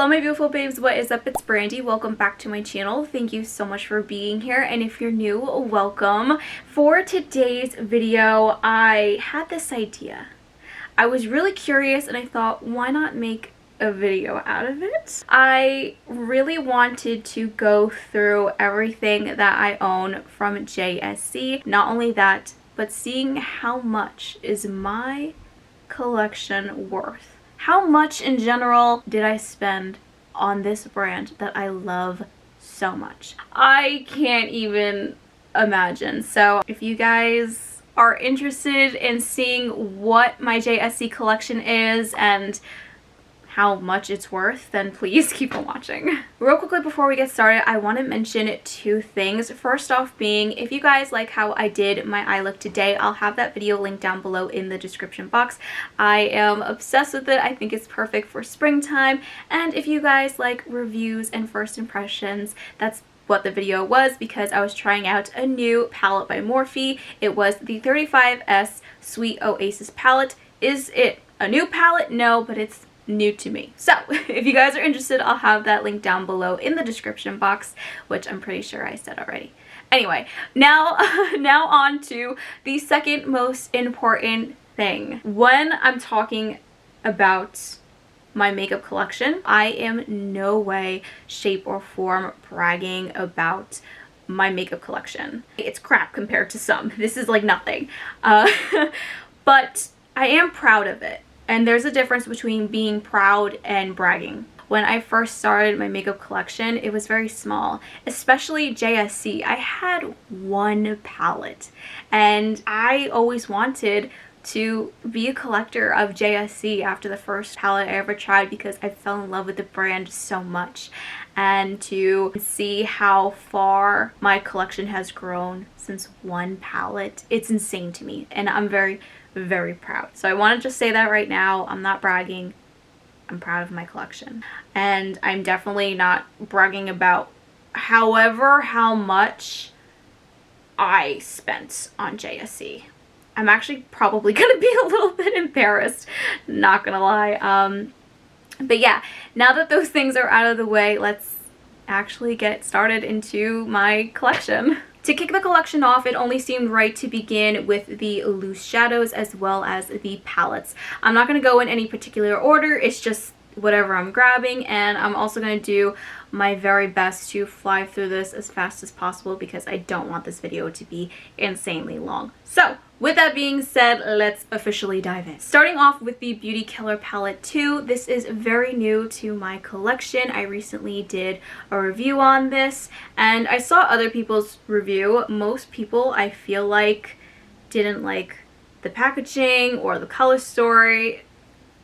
Hello my beautiful babes, what is up? It's Brandi. Welcome back to my channel. Thank you so much for being here, and if you're new, welcome. For today's video, I had this idea. I was really curious and I thought, why not make a video out of it? I really wanted to go through everything that I own from JSC. Not only that, but seeing how much is my collection worth. How much in general did I spend on this brand that I love so much? I can't even imagine. So if you guys are interested in seeing what my JSC collection is and how much it's worth, then please keep on watching. Real quickly before we get started, I want to mention two things. First off being, if you guys like how I did my eye look today, I'll have that video linked down below in the description box. I am obsessed with it. I think it's perfect for springtime. And if you guys like reviews and first impressions, that's what the video was, because I was trying out a new palette by Morphe. It was the 35S Sweet Oasis palette. Is it a new palette? No, but it's new to me. So if you guys are interested, I'll have that link down below in the description box, which I'm pretty sure I said already. Anyway, now on to the second most important thing. When I'm talking about my makeup collection, I am no way, shape, or form bragging about my makeup collection. It's crap compared to some. This is like nothing. But I am proud of it. And there's a difference between being proud and bragging. When I first started my makeup collection, it was very small, especially JSC. I had one palette, and I always wanted to be a collector of JSC after the first palette I ever tried, because I fell in love with the brand so much. And to see how far my collection has grown since one palette, it's insane to me, and I'm very proud. So I want to just say that right now. I'm not bragging. I'm proud of my collection. And I'm definitely not bragging about how much I spent on JSC. I'm actually probably going to be a little bit embarrassed, not gonna lie. But yeah, now that those things are out of the way, let's actually get started into my collection. To kick the collection off, it only seemed right to begin with the loose shadows as well as the palettes. I'm not going to go in any particular order, it's just whatever I'm grabbing, and I'm also going to do my very best to fly through this as fast as possible because I don't want this video to be insanely long. So with that being said, let's officially dive in. Starting off with the Beauty Killer Palette 2. This is very new to my collection. I recently did a review on this, and I saw other people's review. Most people, I feel like, didn't like the packaging or the color story,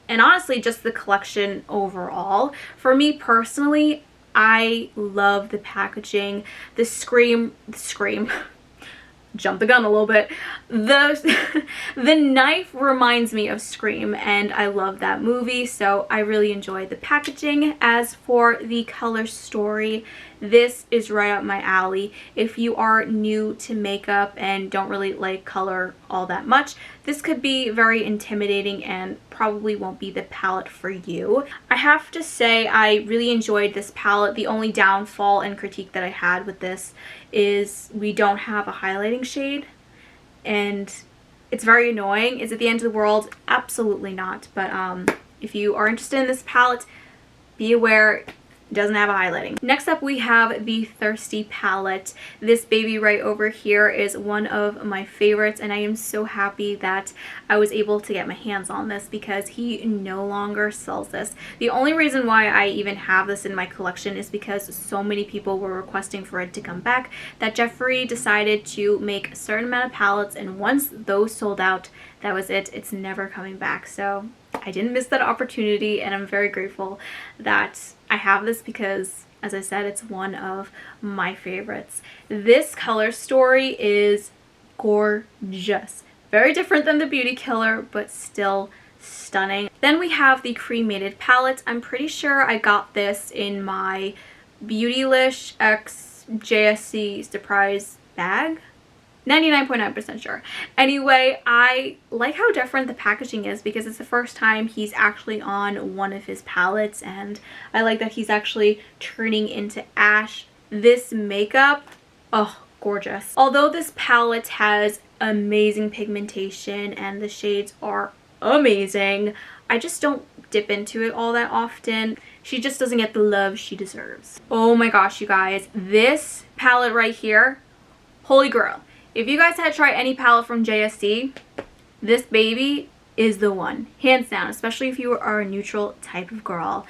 and honestly just the collection overall. For me personally, I love the packaging, the scream jump the gun a little bit. The knife reminds me of Scream, and I love that movie, so I really enjoy the packaging. As for the color story, this is right up my alley. If you are new to makeup and don't really like color all that much, this could be very intimidating and probably won't be the palette for you. I have to say I really enjoyed this palette. The only downfall and critique that I had with this is we don't have a highlighting shade, and it's very annoying. Is it the end of the world? Absolutely not. But if you are interested in this palette, be aware it doesn't have a highlighting. Next up we have the Thirsty palette. This baby right over here is one of my favorites, and I am so happy that I was able to get my hands on this because he no longer sells this. The only reason why I even have this in my collection is because so many people were requesting for it to come back that JEFFREE decided to make a certain amount of palettes, and once those sold out, that was it. It's never coming back. So I didn't miss that opportunity, and I'm very grateful that I have this because, as I said, it's one of my favorites. This color story is gorgeous. Very different than the Beauty Killer, but still stunning. Then we have the Cremated palette. I'm pretty sure I got this in my Beautylish X JSC surprise bag. 99.9% sure. Anyway, I like how different the packaging is because it's the first time he's actually on one of his palettes, and I like that he's actually turning into ash. This makeup, oh, gorgeous. Although this palette has amazing pigmentation and the shades are amazing, I just don't dip into it all that often. She just doesn't get the love she deserves. Oh my gosh, you guys, this palette right here, holy grail. If you guys had tried any palette from JSC, this baby is the one, hands down, especially if you are a neutral type of girl.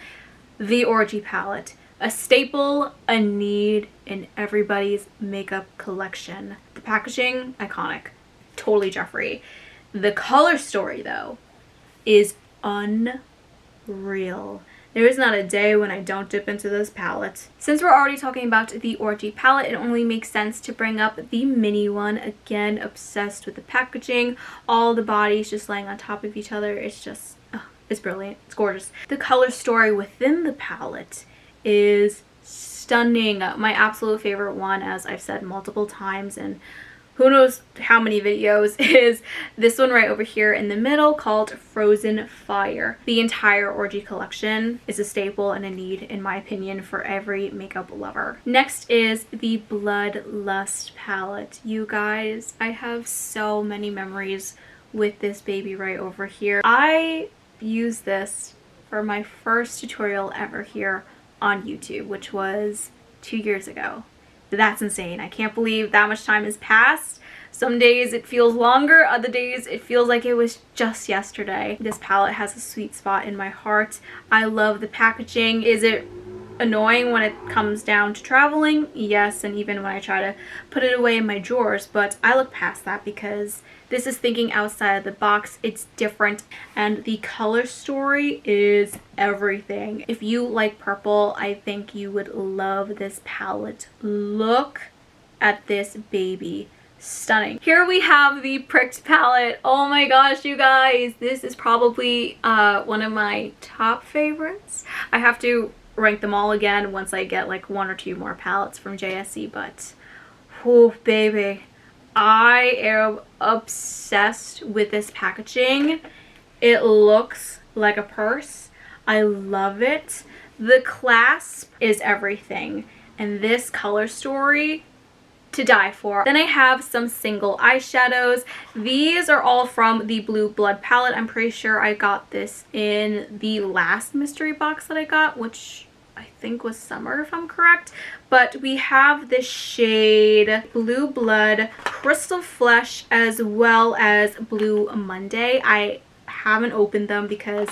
The Orgy palette, a staple, a need in everybody's makeup collection. The packaging, iconic, totally Jeffree. The color story though is unreal. There is not a day when I don't dip into this palette. Since we're already talking about the Orgy palette, it only makes sense to bring up the mini one. Again, obsessed with the packaging. All the bodies just laying on top of each other. It's just, oh, it's brilliant. It's gorgeous. The color story within the palette is stunning. My absolute favorite one, as I've said multiple times, and who knows how many videos, is this one right over here in the middle called Frozen Fire. The entire Orgy collection is a staple and a need, in my opinion, for every makeup lover. Next is the Bloodlust palette. You guys, I have so many memories with this baby right over here. I used this for my first tutorial ever here on YouTube, which was 2 years ago. That's insane. I can't believe that much time has passed. Some days it feels longer, other days it feels like it was just yesterday. This palette has a sweet spot in my heart. I love the packaging. Is it annoying when it comes down to traveling? Yes, and even when I try to put it away in my drawers, but I look past that because this is thinking outside of the box. It's different, and the color story is everything. If you like purple, I think you would love this palette. Look at this baby. Stunning. Here we have the Pricked palette. Oh my gosh, you guys, this is probably one of my top favorites. I have to rank them all again once I get like 1 or 2 more palettes from JSC, but oh baby, I am obsessed with this packaging. It looks like a purse. I love it. The clasp is everything, and this color story, to die for. Then I have some single eyeshadows. These are all from the Blue Blood palette. I'm pretty sure I got this in the last mystery box that I got, which I think was summer if I'm correct. But we have the shade Blue Blood, Crystal Flesh, as well as Blue Monday. I haven't opened them because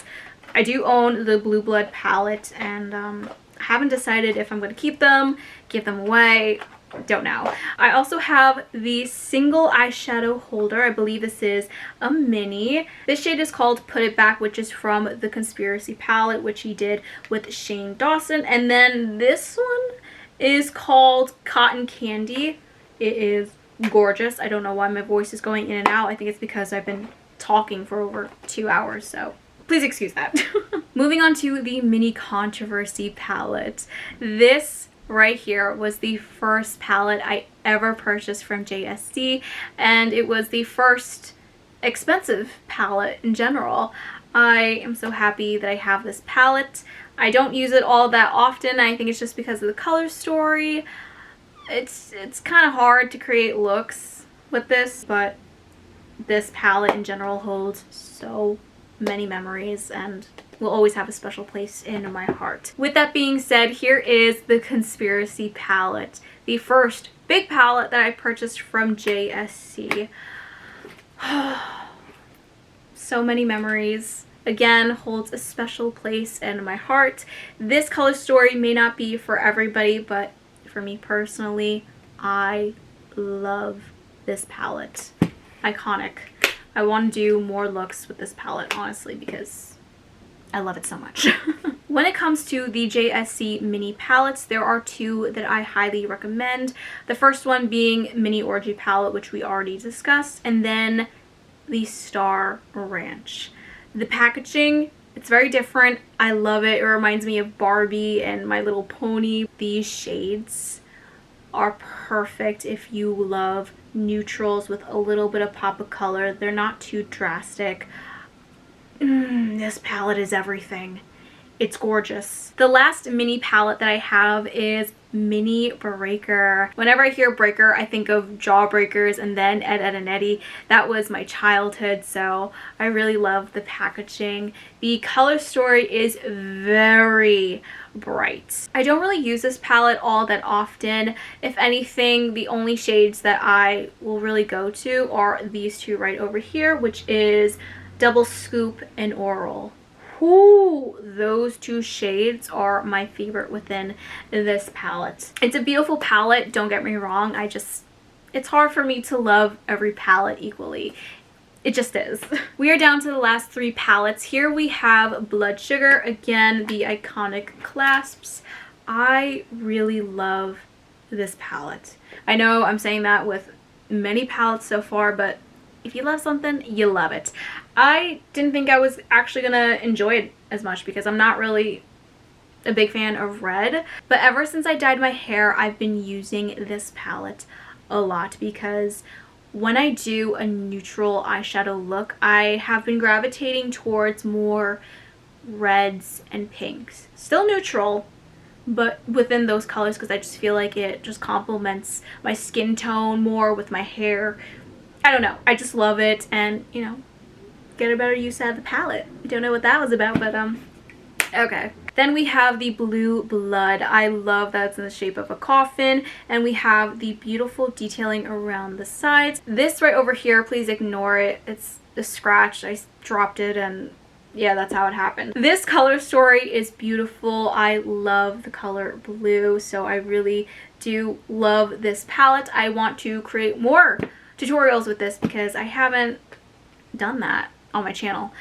I do own the Blue Blood palette, and haven't decided if I'm going to keep them, give them away. Don't know. I also have the single eyeshadow holder. I believe this is a mini. This shade is called Put It Back, which is from the Conspiracy palette, which he did with Shane Dawson. And then this one is called Cotton Candy. It is gorgeous. I don't know why my voice is going in and out. I think it's because I've been talking for over 2 hours, so please excuse that. Moving on to the Mini Controversy palette. This right here was the first palette I ever purchased from JSC, and it was the first expensive palette in general. I am so happy that I have this palette. I don't use it all that often. I think it's just because of the color story. It's kind of hard to create looks with this, but this palette in general holds so many memories and will always have a special place in my heart. With that being said, here is the Conspiracy palette, the first big palette that I purchased from JSC. So many memories. Again, holds a special place in my heart. This color story may not be for everybody, but for me personally, I love this palette. Iconic. I want to do more looks with this palette, honestly, because I love it so much. When it comes to the JSC mini palettes, there are 2 that I highly recommend. The first one being Mini Orgy palette, which we already discussed, and then the Star Ranch. The packaging, it's very different. I love it. It reminds me of Barbie and My Little Pony. These shades, are perfect if you love neutrals with a little bit of pop of color. They're not too drastic. This palette is everything. It's gorgeous. The last mini palette that I have is Mini Breaker. Whenever I hear breaker, I think of Jawbreakers and then Ed, Edd n Eddy. That was my childhood, so I really love the packaging. The color story is very bright. I don't really use this palette all that often. If anything, the only shades that I will really go to are these two right over here, which is Double Scoop and Oral. Ooh, those two shades are my favorite within this palette. It's a beautiful palette, don't get me wrong. It's hard for me to love every palette equally. It just is. We are down to the last three palettes. Here we have Blood Sugar. Again, the iconic clasps. I really love this palette. I know I'm saying that with many palettes so far, but if you love something, you love it. I didn't think I was actually gonna enjoy it as much because I'm not really a big fan of red. But ever since I dyed my hair, I've been using this palette a lot because when I do a neutral eyeshadow look, I have been gravitating towards more reds and pinks. Still neutral, but within those colors because I just feel like it just complements my skin tone more with my hair. I don't know. I just love it, and, you know, get a better use out of the palette. Don't know what that was about, but, okay. Then we have the Blue Blood. I love that it's in the shape of a coffin, and we have the beautiful detailing around the sides. This right over here, please ignore it. It's a scratch. I dropped it, and yeah, that's how it happened. This color story is beautiful. I love the color blue, so I really do love this palette. I want to create more tutorials with this because I haven't done that on my channel.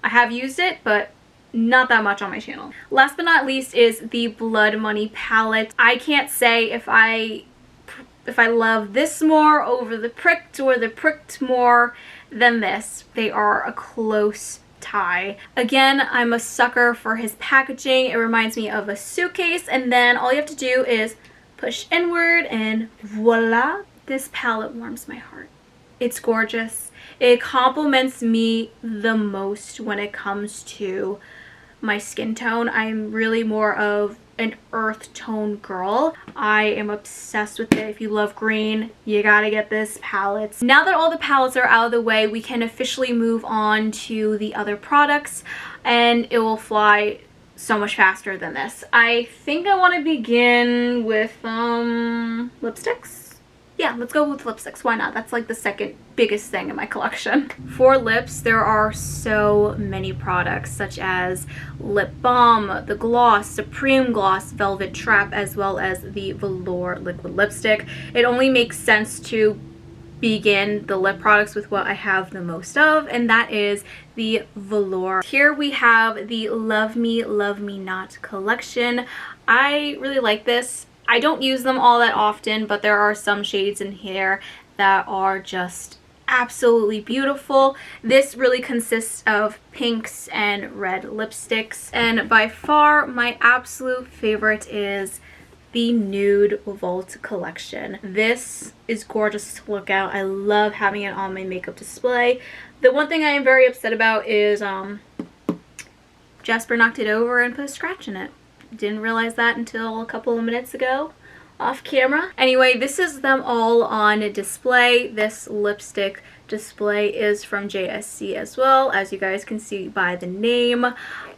I have used it, but not that much on my channel. Last but not least is the Blood Money palette. I can't say if I love this more over the Pricked or the Pricked more than this. They are a close tie. Again, I'm a sucker for his packaging. It reminds me of a suitcase, and then all you have to do is push inward and voila. This palette warms my heart. It's gorgeous. It complements me the most when it comes to my skin tone. I'm really more of an earth tone girl. I am obsessed with it. If you love green, you gotta get this palette. Now that all the palettes are out of the way, we can officially move on to the other products, and it will fly so much faster than this. I think I want to begin with lipsticks. Yeah, let's go with lipsticks. Why not? That's like the second biggest thing in my collection. For lips, there are so many products such as Lip Balm, the Gloss, Supreme Gloss, Velvet Trap, as well as the Velour Liquid Lipstick. It only makes sense to begin the lip products with what I have the most of, and that is the Velour. Here we have the Love Me Not collection. I really like this. I don't use them all that often, but there are some shades in here that are just absolutely beautiful. This really consists of pinks and red lipsticks, and by far my absolute favorite is the Nude Vault collection. This is gorgeous to look at. I love having it on my makeup display. The one thing I am very upset about is Jasper knocked it over and put a scratch in it. Didn't realize that until a couple of minutes ago off camera. Anyway, this is them all on display. This lipstick display is from JSC as well, as you guys can see by the name.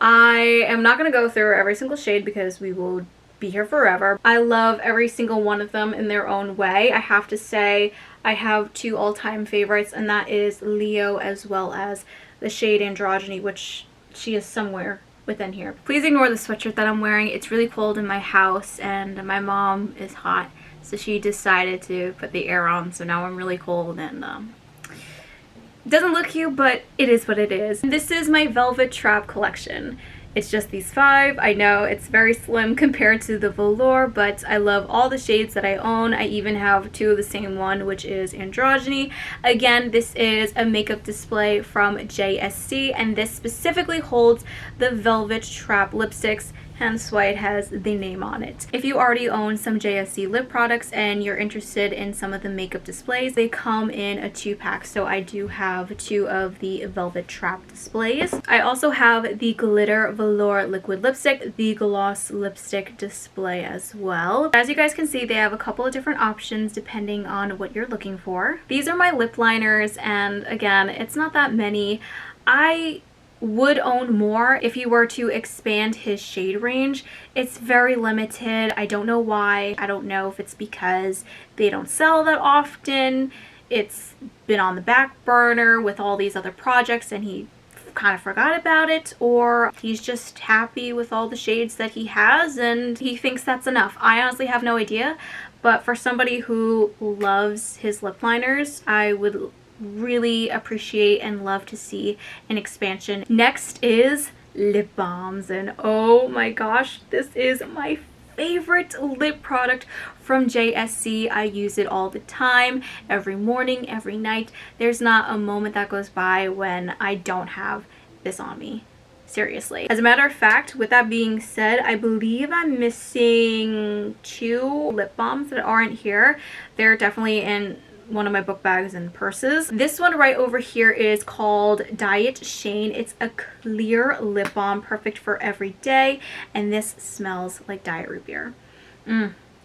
I am not going to go through every single shade because we will be here forever. I love every single one of them in their own way. I have to say I have two all-time favorites, and that is Leo as well as the shade Androgyny, which she is somewhere within here. Please ignore the sweatshirt that I'm wearing. It's really cold in my house and my mom is hot, so she decided to put the air on, so now I'm really cold and it doesn't look cute, but it is what it is. This is my Velvet Trap collection. It's just these 5. I know it's very slim compared to the Velour, but I love all the shades that I own. I even have 2 of the same one, which is Androgyny. Again, this is a makeup display from JSC, and this specifically holds the Velvet Trap lipsticks. hence why it has the name on it. If you already own some JSC lip products and you're interested in some of the makeup displays, they come in a 2-pack. So I do have 2 of the Velvet Trap displays. I also have the Glitter Velour Liquid Lipstick, the Gloss Lipstick display as well. As you guys can see, they have a couple of different options depending on what you're looking for. These are my lip liners, and again, it's not that many. I would own more if he were to expand his shade range. It's very limited. I don't know why. I don't know if it's because they don't sell that often. It's been on the back burner with all these other projects and he kind of forgot about it, or he's just happy with all the shades that he has and he thinks that's enough. I honestly have no idea, but for somebody who loves his lip liners, I would really appreciate and love to see an expansion. Next is lip balms, and oh my gosh, this is my favorite lip product from JSC. I use it all the time, every morning, every night. There's not a moment that goes by when I don't have this on me. Seriously. As a matter of fact, with that being said, I believe I'm missing 2 lip balms that aren't here. They're definitely in one of my book bags and purses. This one right over here is called Diet Shane. It's a clear lip balm, perfect for every day, and this smells like diet root beer.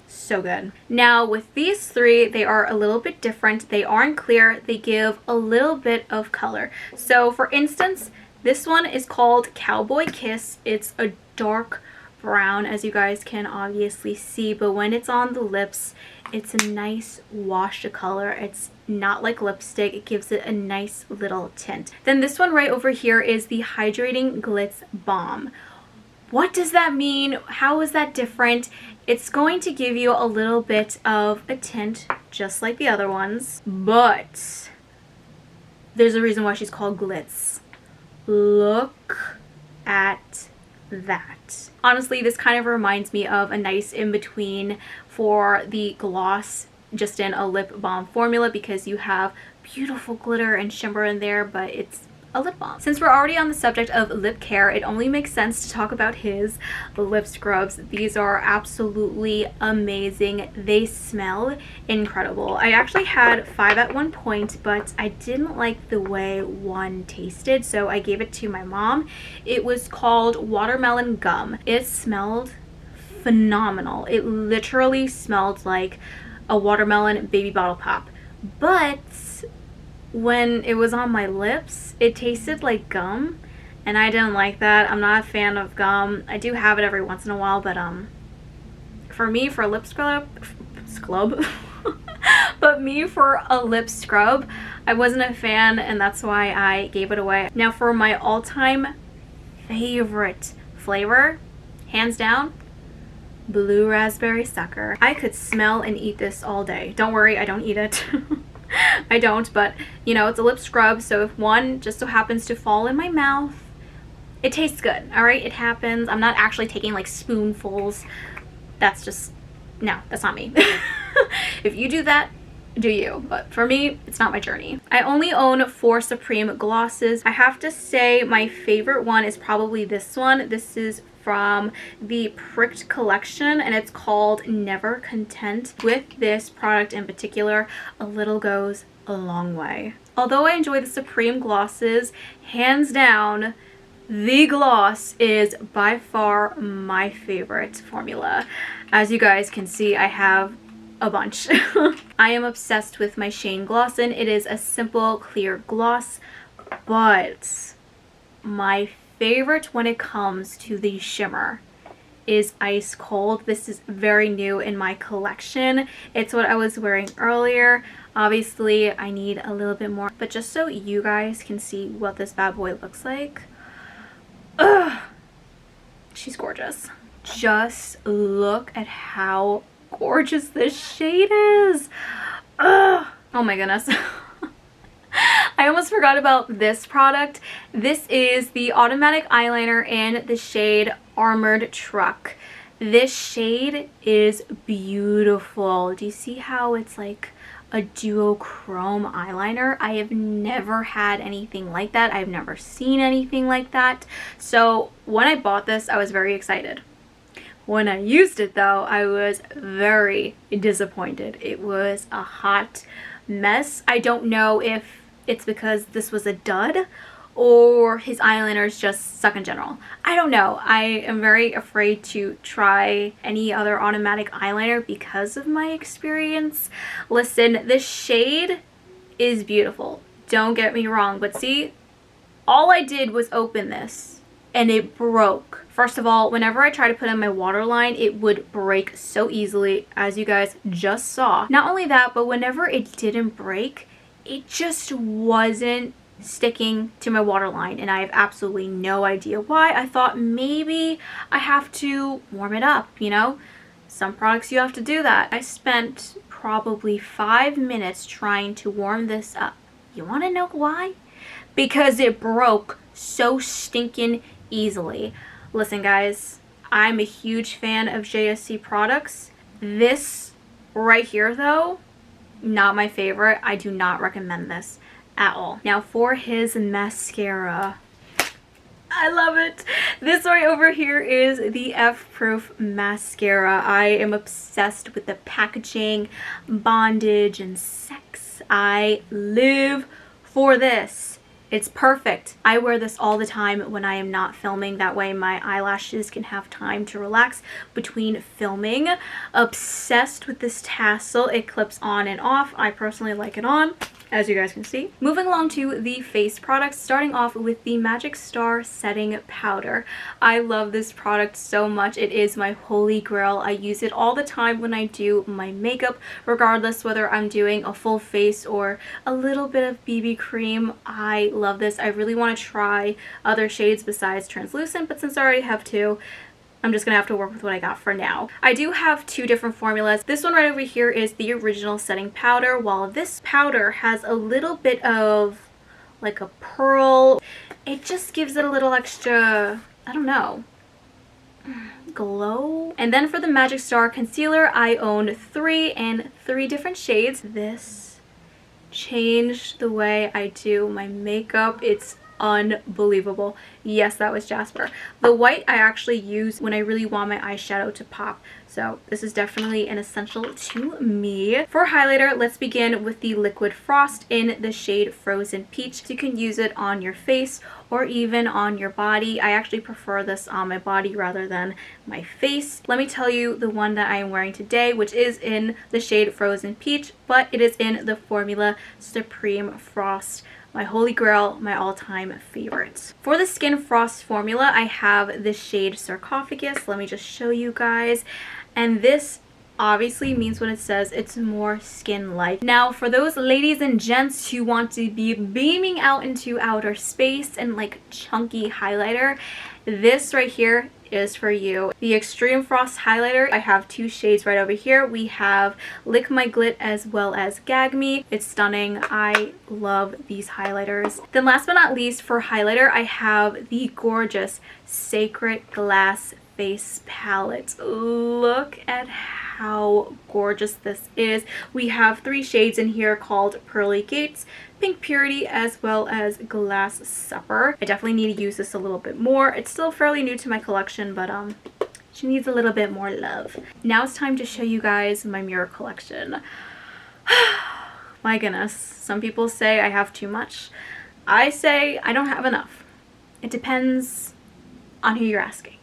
So good. Now with these 3, they are a little bit different. They aren't clear. They give a little bit of color. So for instance, this one is called Cowboy Kiss. It's a dark brown, as you guys can obviously see, but when it's on the lips, it's a nice wash of color. It's not like lipstick. It gives it a nice little tint. Then this one right over here is the Hydrating Glitz Balm. What does that mean? How is that different? It's going to give you a little bit of a tint, just like the other ones, but there's a reason why she's called Glitz. Look at that. Honestly, this kind of reminds me of a nice in-between for the gloss, just in a lip balm formula, because you have beautiful glitter and shimmer in there, but it's a lip balm. Since we're already on the subject of lip care, it only makes sense to talk about his lip scrubs. These are absolutely amazing. They smell incredible. I actually had 5 at one point, but I didn't like the way one tasted, so I gave it to my mom. It was called Watermelon Gum. It smelled phenomenal. It literally smelled like a watermelon baby bottle pop, but when it was on my lips, it tasted like gum, and I didn't like that. I'm not a fan of gum. I do have it every once in a while, but for me, for a lip scrub but me for a lip scrub, I wasn't a fan, and that's why I gave it away. Now for my all-time favorite flavor, hands down, Blue Raspberry Sucker. I could smell and eat this all day. Don't worry, I don't eat it. I don't, but you know, it's a lip scrub, so if one just so happens to fall in my mouth, it tastes good. All right, it happens. I'm not actually taking like spoonfuls. That's just, no, that's not me. If you do that, do you, but for me, it's not my journey. I only own 4 Supreme glosses. I have to say my favorite one is probably this one. This is from the Pricked collection, and it's called Never Content. With this product in particular, a little goes a long way. Although I enjoy the Supreme glosses, hands down, the gloss is by far my favorite formula. As you guys can see, I have a bunch. I am obsessed with my Shane gloss, and it is a simple clear gloss, but my favorite when it comes to the shimmer is Ice Cold. This is very new in my collection. It's what I was wearing earlier. Obviously, I need a little bit more, but just so you guys can see what this bad boy looks like. Ugh, she's gorgeous. Just look at how gorgeous this shade is. Ugh. Oh my goodness. I almost forgot about this product. This is the automatic eyeliner in the shade Armored Truck. This shade is beautiful. Do you see how it's like a duochrome eyeliner? I have never had anything like that. I've never seen anything like that. So when I bought this, I was very excited. When I used it though, I was very disappointed. It was a hot mess. I don't know if it's because this was a dud or his eyeliners just suck in general. I don't know. I am very afraid to try any other automatic eyeliner because of my experience. Listen, this shade is beautiful. Don't get me wrong, but see, all I did was open this and it broke. First of all, whenever I try to put in my waterline, it would break so easily, as you guys just saw. Not only that, but whenever it didn't break, it just wasn't sticking to my waterline, and I have absolutely no idea why. I thought maybe I have to warm it up, you know? Some products you have to do that. I spent probably 5 minutes trying to warm this up. You want to know why? Because it broke so stinking easily. Listen guys, I'm a huge fan of JSC products. This right here though, not my favorite. I do not recommend this at all. Now for his mascara, I love it. This right over here is the F-Proof mascara. I am obsessed with the packaging, bondage, and sex. I live for this. It's perfect. I wear this all the time when I am not filming. That way my eyelashes can have time to relax between filming. Obsessed with this tassel. It clips on and off. I personally like it on, as you guys can see. Moving along to the face products, starting off with the Magic Star Setting Powder. I love this product so much. It is my holy grail. I use it all the time when I do my makeup, regardless whether I'm doing a full face or a little bit of BB cream. I love this. I really want to try other shades besides translucent, but since I already have two, I'm just gonna have to work with what I got for now. I do have two different formulas. This one right over here is the original setting powder, while this powder has a little bit of like a pearl. It just gives it a little extra, I don't know, glow. And then for the Magic Star Concealer, I own three different shades. This changed the way I do my makeup. It's unbelievable. Yes, that was Jasper. The white I actually use when I really want my eyeshadow to pop. So this is definitely an essential to me. For highlighter, let's begin with the Liquid Frost in the shade Frozen Peach. So you can use it on your face or even on your body. I actually prefer this on my body rather than my face. Let me tell you the one that I am wearing today, which is in the shade Frozen Peach, but it is in the formula Supreme Frost. My holy grail, my all-time favorites. For the Skin Frost formula, I have the shade Sarcophagus. Let me just show you guys. And this obviously means what it says. It's more skin-like. Now, for those ladies and gents who want to be beaming out into outer space and like chunky highlighter, this right here is for you. The Extreme Frost highlighter, I have two shades right over here. We have Lick My Glit as well as Gag Me. It's stunning. I love these highlighters. Then last but not least, for highlighter, I have the gorgeous Sacred Glass Face Palette. Look at how gorgeous this is. We have three shades in here called Pearly Gates, Pink Purity, as well as Glass Supper. I definitely need to use this a little bit more. It's still fairly new to my collection, but she needs a little bit more love. Now it's time to show you guys my mirror collection. My goodness, some people say I have too much. I say I don't have enough. It depends on who you're asking.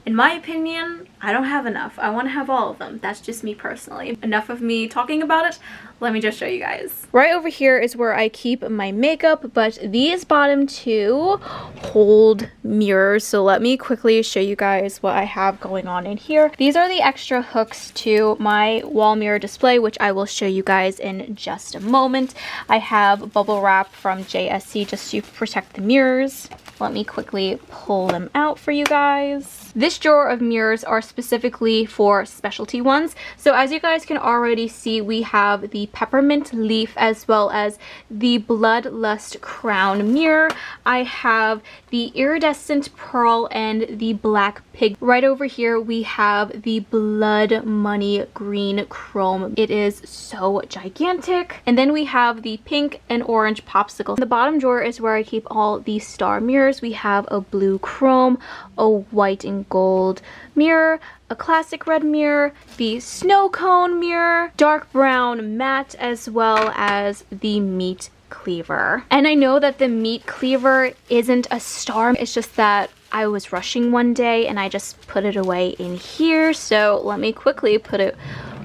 In my opinion, I don't have enough. I want to have all of them. That's just me personally. Enough of me talking about it. Let me just show you guys. Right over here is where I keep my makeup, but these bottom two hold mirrors. So let me quickly show you guys what I have going on in here. These are the extra hooks to my wall mirror display, which I will show you guys in just a moment. I have bubble wrap from JSC just to protect the mirrors. Let me quickly pull them out for you guys. This drawer of mirrors are specifically for specialty ones. So as you guys can already see, we have the Peppermint Leaf as well as the Bloodlust Crown Mirror. I have the Iridescent Pearl and the Black Pig. Right over here we have the Blood Money Green Chrome. It is so gigantic. And then we have the pink and orange popsicle. The bottom drawer is where I keep all the star mirrors. We have a blue chrome, a white and gold mirror, a classic red mirror, the snow cone mirror, dark brown matte, as well as the meat cleaver. And I know that the meat cleaver isn't a star, it's just that I was rushing one day and I just put it away in here. So let me quickly put it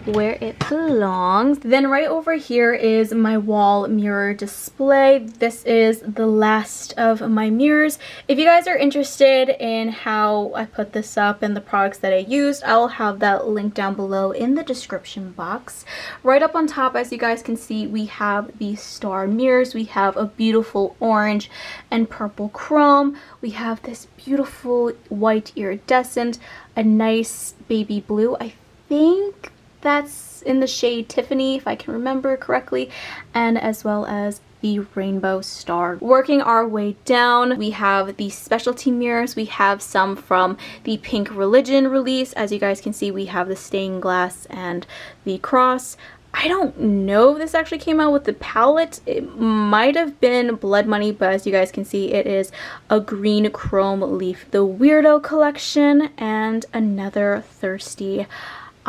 where it belongs. Then right over here is my wall mirror display. This is the last of my mirrors. If you guys are interested in how I put this up and the products that I used, I'll have that link down below in the description box. Right up on top, as you guys can see, we have the star mirrors. We have a beautiful orange and purple chrome. We have this beautiful white iridescent, a nice baby blue. I think that's in the shade Tiffany, if I can remember correctly, and as well as the rainbow star. Working our way down, we have the specialty mirrors. We have some from the Pink Religion release. As you guys can see, we have the stained glass and the cross. I don't know if this actually came out with the palette. It might have been Blood Money, but as you guys can see, it is a green chrome leaf. The Weirdo collection and another Thirsty.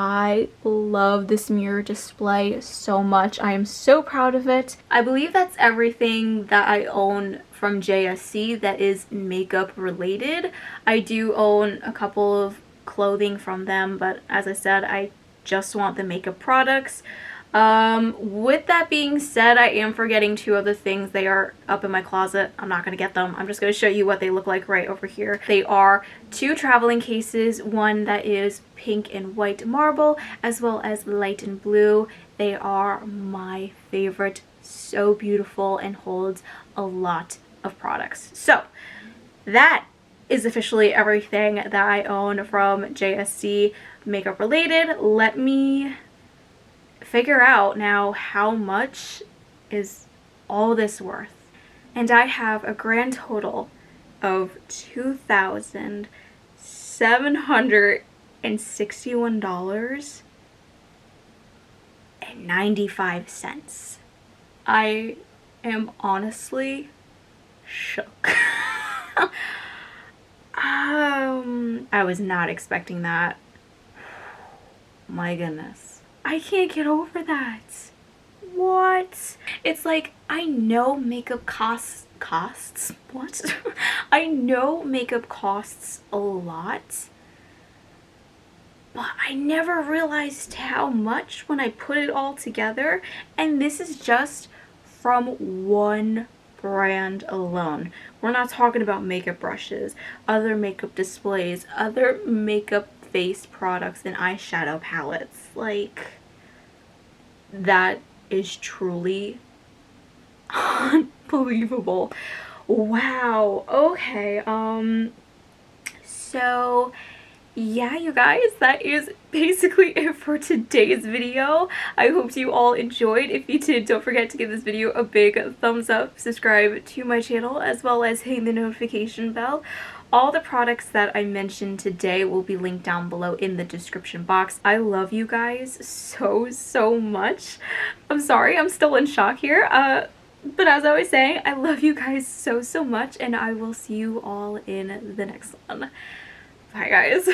I love this mirror display so much. I am so proud of it. I believe that's everything that I own from JSC that is makeup related. I do own a couple of clothing from them, but as I said, I just want the makeup products. With that being said, I am forgetting two other things. They are up in my closet. I'm not going to get them. I'm just going to show you what they look like right over here. They are two traveling cases, one that is pink and white marble, as well as light and blue. They are my favorite. So beautiful and holds a lot of products. So that is officially everything that I own from JSC makeup related. Let me figure out now how much is all this worth. And I have a grand total of $2,761.95. I am honestly shook. I was not expecting that. My goodness. I can't get over that. What? It's like, I know makeup costs what? I know makeup costs a lot, but I never realized how much when I put it all together. And this is just from one brand alone. We're not talking about makeup brushes, other makeup displays, other makeup face products and eyeshadow palettes. Like, that is truly unbelievable. Wow. Okay, so yeah, you guys, that is basically it for today's video. I hope you all enjoyed. If you did, don't forget to give this video a big thumbs up, subscribe to my channel, as well as hitting the notification bell. All the products that I mentioned today will be linked down below in the description box. I love you guys so much. I'm sorry, I'm still in shock here. But as I was saying, I love you guys so much, and I will see you all in the next one. Bye, guys.